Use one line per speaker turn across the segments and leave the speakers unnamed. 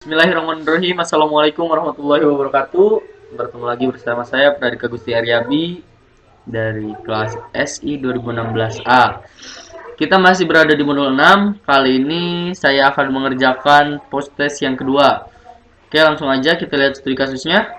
Bismillahirrahmanirrahim. Assalamualaikum warahmatullahi wabarakatuh. Bertemu lagi bersama saya Pradika Gusti Aryabi dari kelas SI 2016A. Kita masih berada di modul 6. Kali ini saya akan mengerjakan post test yang kedua. Oke, langsung aja kita lihat studi kasusnya.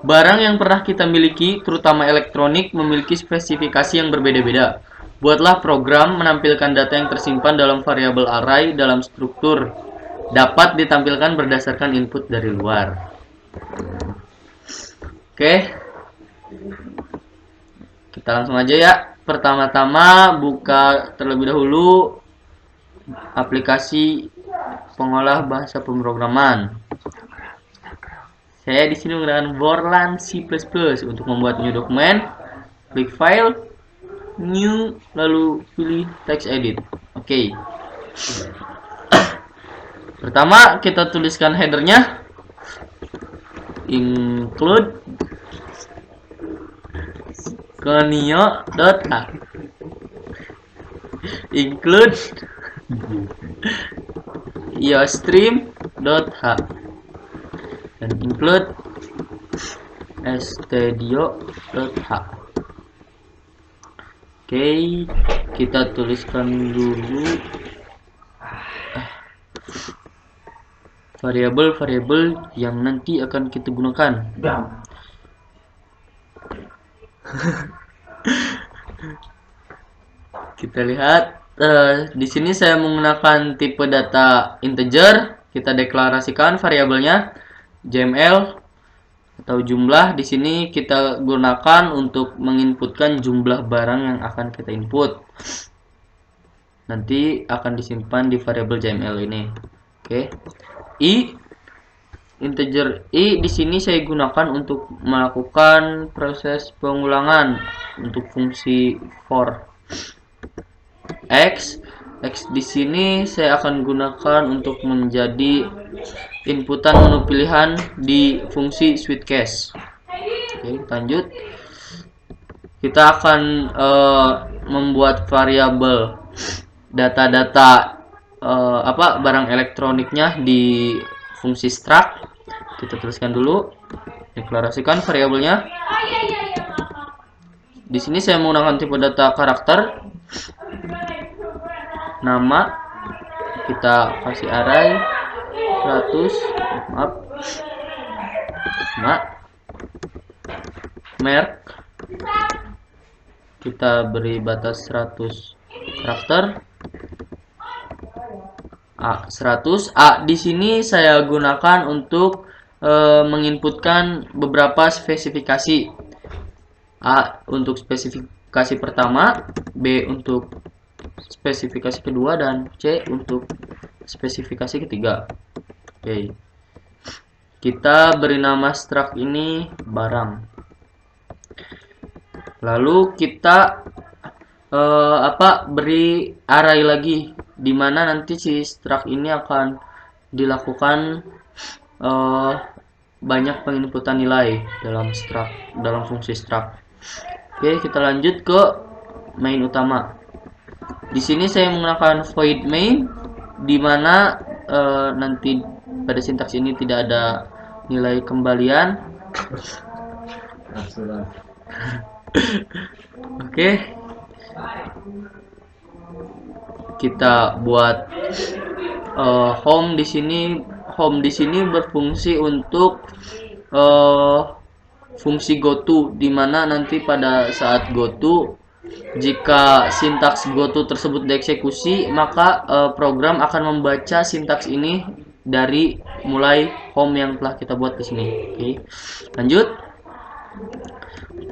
Barang yang pernah kita miliki, terutama elektronik, memiliki spesifikasi yang berbeda-beda. Buatlah program menampilkan data yang tersimpan dalam variabel array dalam struktur dapat ditampilkan berdasarkan input dari luar. Oke, kita langsung aja ya. Pertama-tama buka terlebih dahulu aplikasi pengolah bahasa pemrograman. Saya di sini menggunakan Borland C++ untuk membuat new dokumen. Klik file, new, lalu pilih text edit. Oke. Pertama kita tuliskan headernya, include konio.h, include iostream.h, dan include stdio.h. Oke, kita tuliskan dulu variabel-variabel yang nanti akan kita gunakan. Kita lihat di sini saya menggunakan tipe data integer. Kita deklarasikan variabelnya JML atau jumlah. Di sini kita gunakan untuk menginputkan jumlah barang yang akan kita input. Nanti akan disimpan di variabel JML ini. Oke. Integer i di sini saya gunakan untuk melakukan proses pengulangan untuk fungsi for. X di sini saya akan gunakan untuk menjadi inputan menu pilihan di fungsi switchcase. Oke, lanjut. Kita akan membuat variabel data-data barang elektroniknya di fungsi struct. Kita tuliskan dulu, deklarasikan variabelnya. Di sini saya menggunakan tipe data karakter. Nama kita kasih array 100, merk kita beri batas 100 karakter. 100. Di sini saya gunakan untuk menginputkan beberapa spesifikasi. A untuk spesifikasi pertama, B untuk spesifikasi kedua, dan C untuk spesifikasi ketiga. Oke. Kita beri nama struct ini barang. Lalu kita beri array lagi, dimana nanti si struct ini akan dilakukan banyak penginputan nilai dalam fungsi struct. Oke, kita lanjut ke main utama. Di sini saya menggunakan void main, dimana nanti pada sintaks ini tidak ada nilai kembalian. Oke, kita buat home di sini. Home di sini berfungsi untuk fungsi goto, dimana nanti pada saat goto, jika sintaks goto tersebut dieksekusi, maka program akan membaca sintaks ini dari mulai home yang telah kita buat di sini. Oke, lanjut.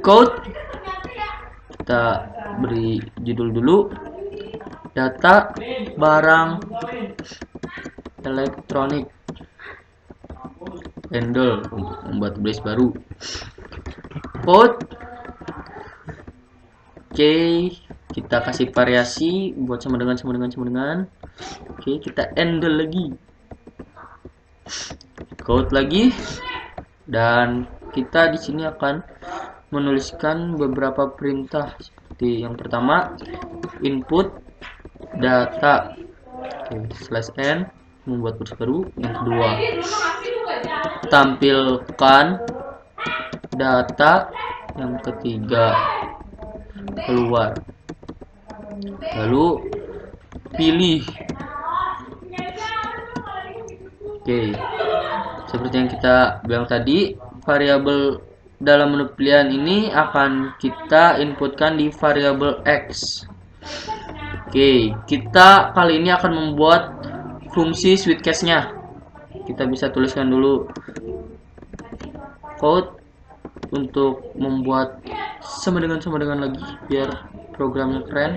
Code kita beri judul dulu, data barang elektronik, handle untuk membuat base baru. Code. Oke, kita kasih variasi buat sama dengan. Oke, kita handle lagi, code lagi, dan kita di sini akan menuliskan beberapa perintah seperti yang pertama, input data. Oke, /n membuat proses baru. Yang kedua, tampilkan data. Yang ketiga, keluar. Lalu pilih. Oke, seperti yang kita bilang tadi, variabel dalam menu pilihan ini akan kita inputkan di variabel X. Oke, kita kali ini akan membuat fungsi switch case-nya. Kita bisa tuliskan dulu code untuk membuat sama dengan lagi biar programnya keren.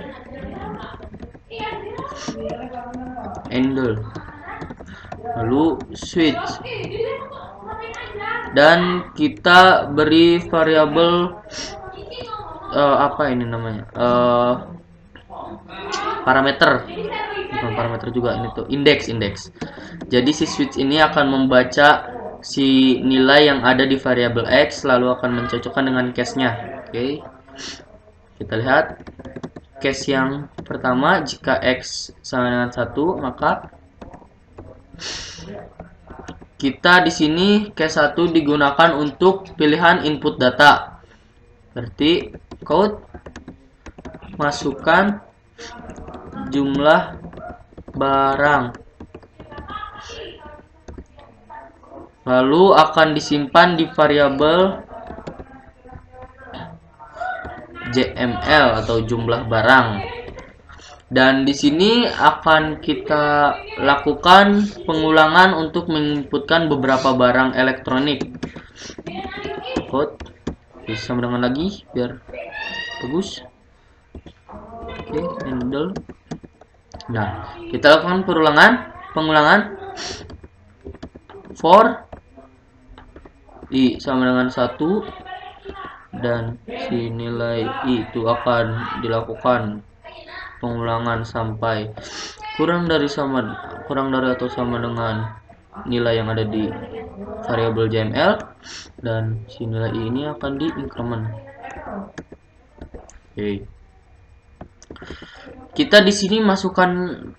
Handle, lalu switch, dan kita beri variabel apa ini namanya, parameter, bukan parameter juga, ini tuh indeks. Jadi si switch ini akan membaca si nilai yang ada di variabel X, lalu akan mencocokkan dengan case-nya. Oke, kita lihat case yang pertama, jika X sama dengan 1, maka kita di sini case 1 digunakan untuk pilihan input data. Berarti code masukkan jumlah barang, lalu akan disimpan di variabel JML atau jumlah barang. Dan di sini akan kita lakukan pengulangan untuk menginputkan beberapa barang elektronik. Code bisa mendengar lagi biar bagus. Oke, handle. Nah, kita lakukan pengulangan for i sama dengan 1, dan si nilai i itu akan dilakukan pengulangan sampai kurang dari atau sama dengan nilai yang ada di variabel JML, dan si nilai i ini akan di increment. Oke. Kita di sini masukkan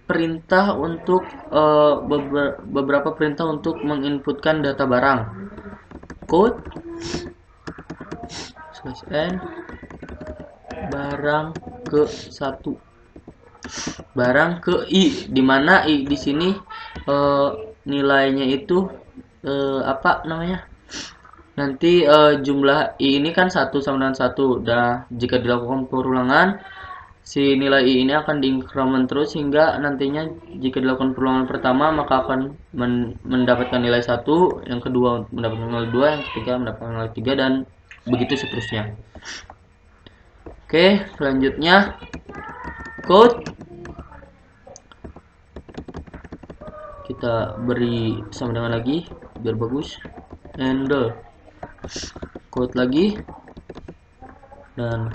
perintah untuk beberapa perintah untuk menginputkan data barang. Code /n barang ke 1, barang ke i, dimana i di sini nilainya itu apa namanya, nanti jumlah i ini kan 1 sama dengan 1. Dah, jika dilakukan perulangan, si nilai i ini akan diincrement terus hingga nantinya jika dilakukan perulangan pertama maka akan mendapatkan nilai 1, yang kedua mendapatkan nilai 2, yang ketiga mendapatkan nilai 3, dan begitu seterusnya. Oke, selanjutnya code kita beri sama dengan lagi biar bagus, handle, code lagi, dan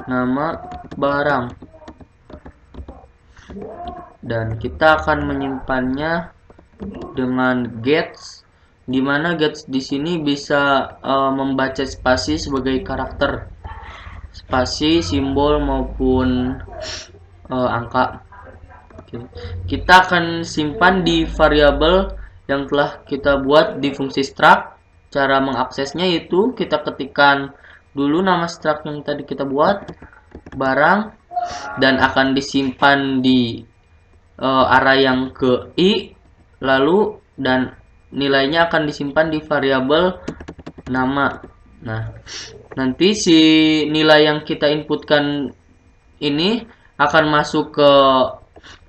nama barang, dan kita akan menyimpannya dengan gets, dimana gets di sini bisa membaca spasi sebagai karakter, spasi, simbol maupun angka. Oke. Kita akan simpan di variabel yang telah kita buat di fungsi struct. Cara mengaksesnya yaitu kita ketikkan dulu nama struct yang tadi kita buat, barang, dan akan disimpan di array yang ke i, lalu dan nilainya akan disimpan di variabel nama. Nah, nanti si nilai yang kita inputkan ini akan masuk ke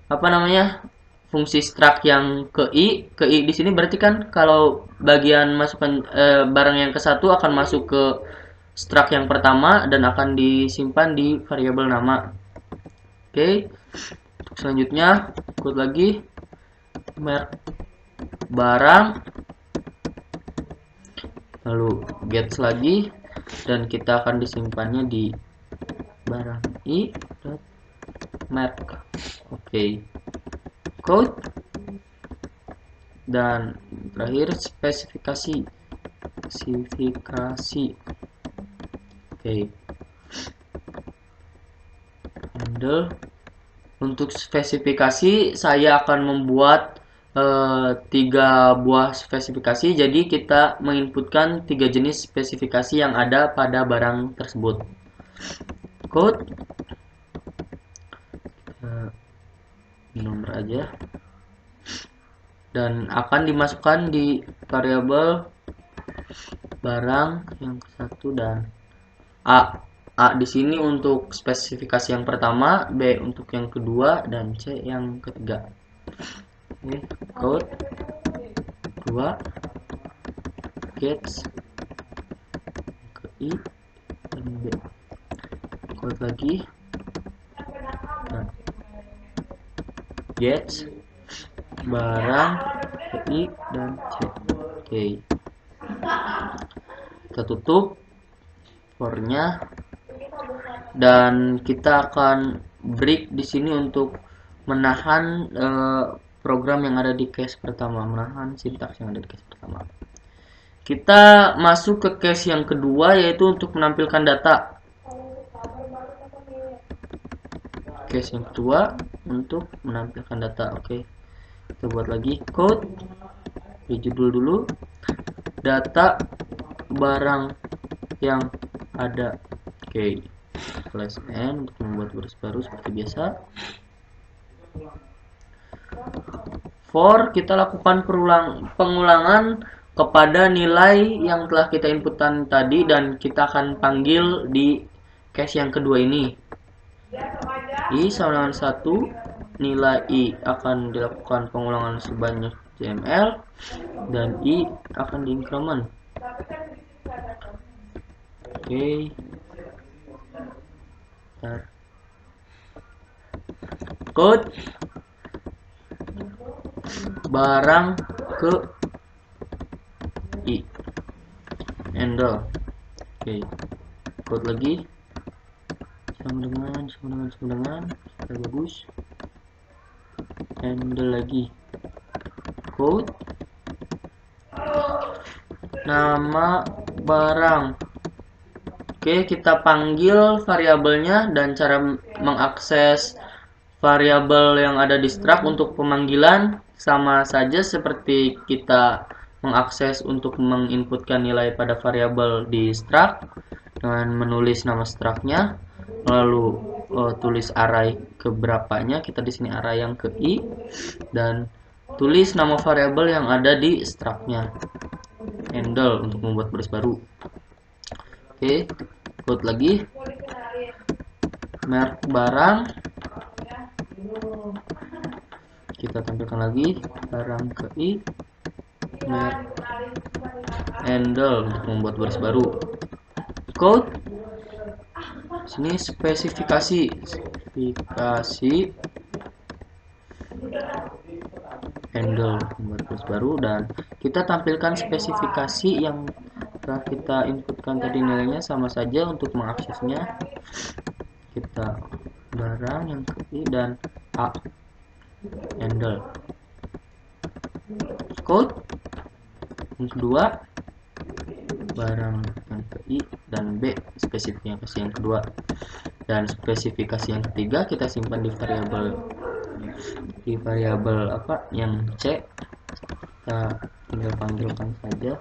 apa namanya, fungsi struct yang ke i di sini berarti kan kalau bagian masukkan barang yang ke 1 akan masuk ke struct yang pertama dan akan disimpan di variabel nama. Oke. Selanjutnya code lagi merk barang, lalu get lagi, dan kita akan disimpannya di barang i dot merk. Oke. Code, dan terakhir spesifikasi. Oke. Handle. Untuk spesifikasi saya akan membuat 3 buah spesifikasi, jadi kita menginputkan 3 jenis spesifikasi yang ada pada barang tersebut. Code nomor aja, dan akan dimasukkan di variabel barang yang ke-1 dan A. A di sini untuk spesifikasi yang pertama, B untuk yang kedua, dan C yang ketiga. Oke, code 2 gets ke I dan B. Code lagi gets barang ke I dan C. Oke, kita tutup for-nya dan kita akan break di sini untuk menahan program yang ada di case pertama, menahan sintaks yang ada di case pertama. Kita masuk ke case yang kedua, yaitu untuk menampilkan data. Case yang kedua untuk menampilkan data. Oke, kita buat lagi code di judul dulu, data barang yang ada. Oke, slash n untuk membuat baris baru seperti biasa. For kita lakukan pengulangan kepada nilai yang telah kita inputkan tadi, dan kita akan panggil di case yang kedua ini. I sama dengan 1, nilai I akan dilakukan pengulangan sebanyak JML, dan I akan diincrement. Oke. Code barang ke I handle. Oke, code lagi sama dengan supaya bagus. Handle lagi code nama barang. Oke, kita panggil variabelnya, dan cara mengakses variabel yang ada di struct untuk pemanggilan sama saja seperti kita mengakses untuk menginputkan nilai pada variabel di struct, dengan menulis nama structnya, lalu tulis array keberapanya, kita di sini array yang ke I, dan tulis nama variabel yang ada di structnya. Handle untuk membuat baris baru. Oke, code lagi merek barang, kita tampilkan lagi barang ke I, merek, handle untuk membuat baris baru. Code sini spesifikasi handle membuat baris baru, dan kita tampilkan spesifikasi yang telah kita inputkan tadi nilainya sama saja. Untuk mengaksesnya kita barang yang ke I dan A, handle. Code yang kedua barang yang ke I, dan B spesifikasi yang kedua, dan spesifikasi yang ketiga kita simpan di variabel apa yang C. Kita tinggal panggilkan saja.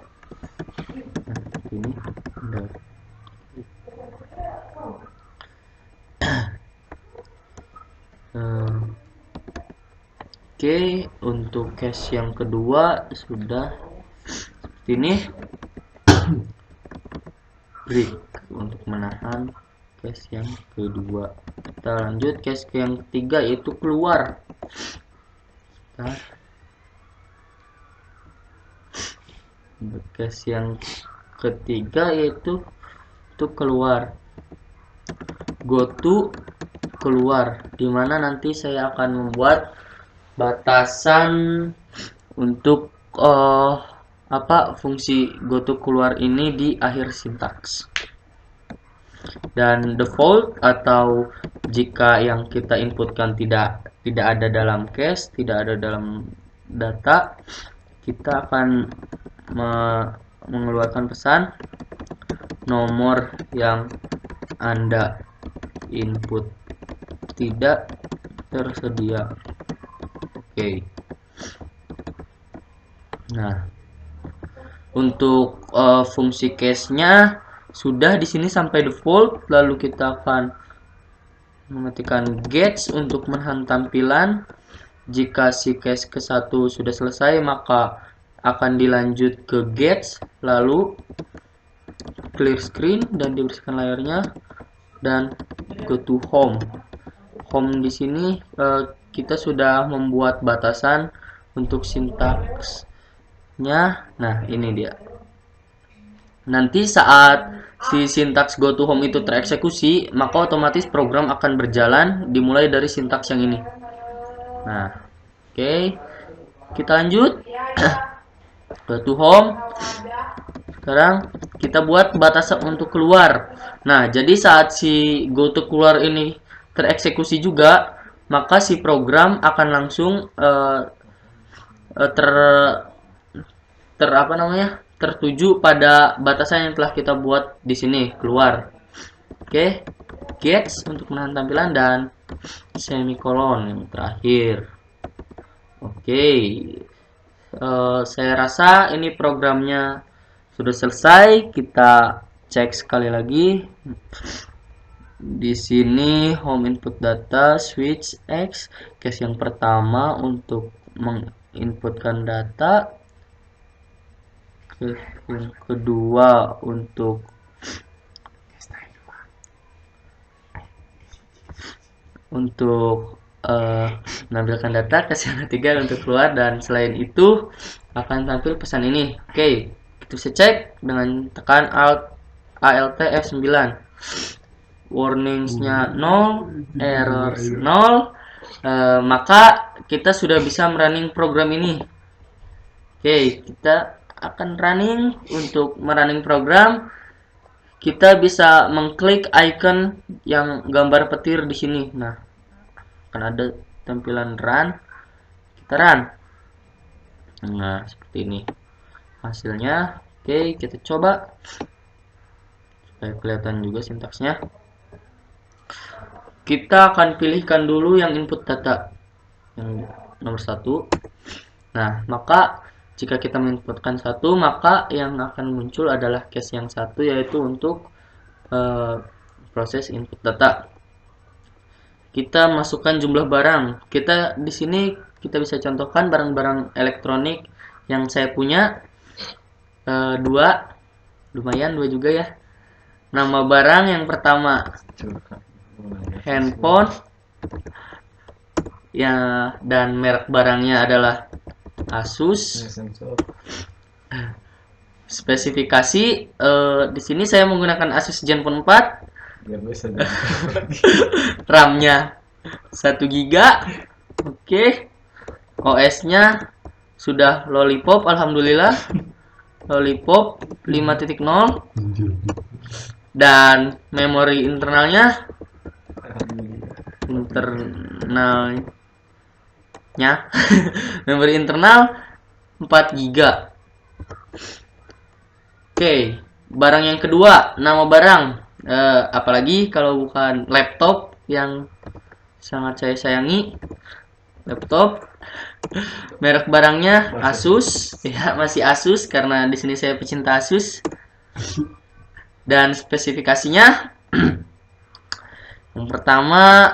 Nah, ini udah. Oke, untuk case yang kedua sudah seperti ini. Break untuk menahan case yang kedua. Kita lanjut case yang ketiga, yaitu keluar. Case yang ketiga yaitu untuk keluar, go to keluar, dimana nanti saya akan membuat batasan untuk fungsi go to keluar ini di akhir sintaks. Dan default atau jika yang kita inputkan tidak ada dalam case, tidak ada dalam data, kita akan mengeluarkan pesan nomor yang Anda input tidak tersedia. Oke. Nah, untuk fungsi cache-nya sudah di sini sampai default. Lalu kita akan mengetikkan get untuk menahan tampilan. Jika si cache ke-1 sudah selesai, maka akan dilanjut ke get, lalu clear screen dan dibersihkan layarnya, dan go to home. Home di sini kita sudah membuat batasan untuk sintaksnya. Nah, ini dia. Nanti saat si sintaks go to home itu tereksekusi, maka otomatis program akan berjalan dimulai dari sintaks yang ini. Nah, oke. Kita lanjut. Go to home. Sekarang kita buat batasan untuk keluar. Nah, jadi saat si go to keluar ini tereksekusi juga, maka si program akan langsung tertuju pada batasan yang telah kita buat di sini, keluar. Oke, get untuk menahan tampilan dan semikolon yang terakhir. Oke, saya rasa ini programnya sudah selesai. Kita cek sekali lagi. Di sini home input data switch X, case yang pertama untuk menginputkan data, case yang kedua untuk menampilkan data, case yang ketiga untuk keluar, dan selain itu akan tampil pesan ini. Oke, kita bisa cek dengan tekan Alt F9. Warningsnya 0, errors 0, maka kita sudah bisa merunning program ini. Oke, kita akan running. Untuk merunning program, kita bisa mengklik icon yang gambar petir di sini. Nah, akan ada tampilan run. Kita run. Nah, seperti ini hasilnya. Oke, kita coba supaya kelihatan juga sintaksnya. Kita akan pilihkan dulu yang input data yang nomor 1. Nah, maka jika kita menginputkan 1, maka yang akan muncul adalah case yang 1, yaitu untuk proses input data. Kita masukkan jumlah barang. Kita di sini kita bisa contohkan barang-barang elektronik yang saya punya. 2, lumayan 2 juga ya. Nama barang yang pertama handphone ya, dan merek barangnya adalah Asus. Spesifikasi di sini saya menggunakan Asus Zenfone 4. RAM-nya 1 GB. Oke. OS-nya sudah Lollipop, alhamdulillah. Lollipop 5.0. Dan memori internalnya memori internal 4 GB. Oke, barang yang kedua, nama barang, apalagi kalau bukan laptop yang sangat saya sayangi, laptop. Merek barangnya Asus, ya masih Asus karena di sini saya pecinta Asus. Dan spesifikasinya yang pertama,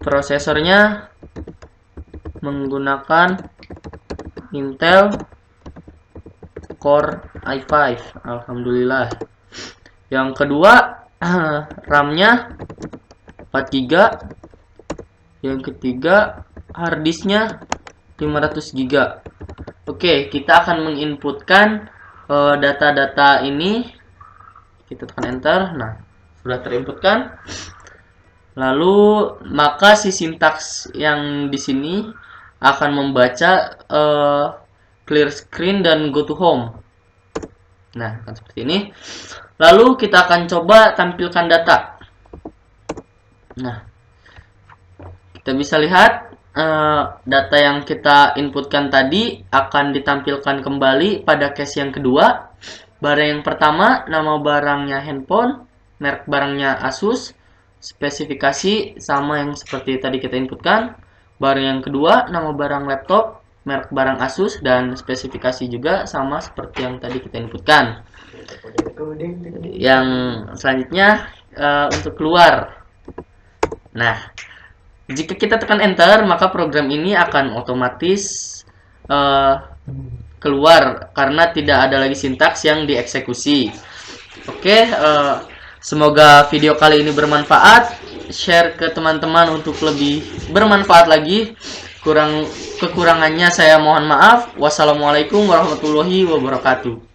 prosesornya menggunakan Intel Core i5, alhamdulillah. Yang kedua, RAM-nya 4 GB. Yang ketiga, harddisknya 500 GB. Oke, kita akan menginputkan data-data ini. Kita tekan enter. Nah, sudah terinputkan. Lalu maka si sintaks yang di sini akan membaca clear screen dan go to home. Nah, akan seperti ini. Lalu kita akan coba tampilkan data. Nah, kita bisa lihat data yang kita inputkan tadi akan ditampilkan kembali pada case yang kedua. Barang yang pertama, nama barangnya handphone, merek barangnya Asus, spesifikasi sama yang seperti tadi kita inputkan. Barang yang kedua, nama barang laptop, merek barang Asus, dan spesifikasi juga sama seperti yang tadi kita inputkan. Yang selanjutnya untuk keluar. Nah, jika kita tekan enter, maka program ini akan otomatis keluar karena tidak ada lagi sintaks yang dieksekusi. Oke, semoga video kali ini bermanfaat. Share ke teman-teman untuk lebih bermanfaat lagi. Kekurangannya saya mohon maaf. Wassalamualaikum warahmatullahi wabarakatuh.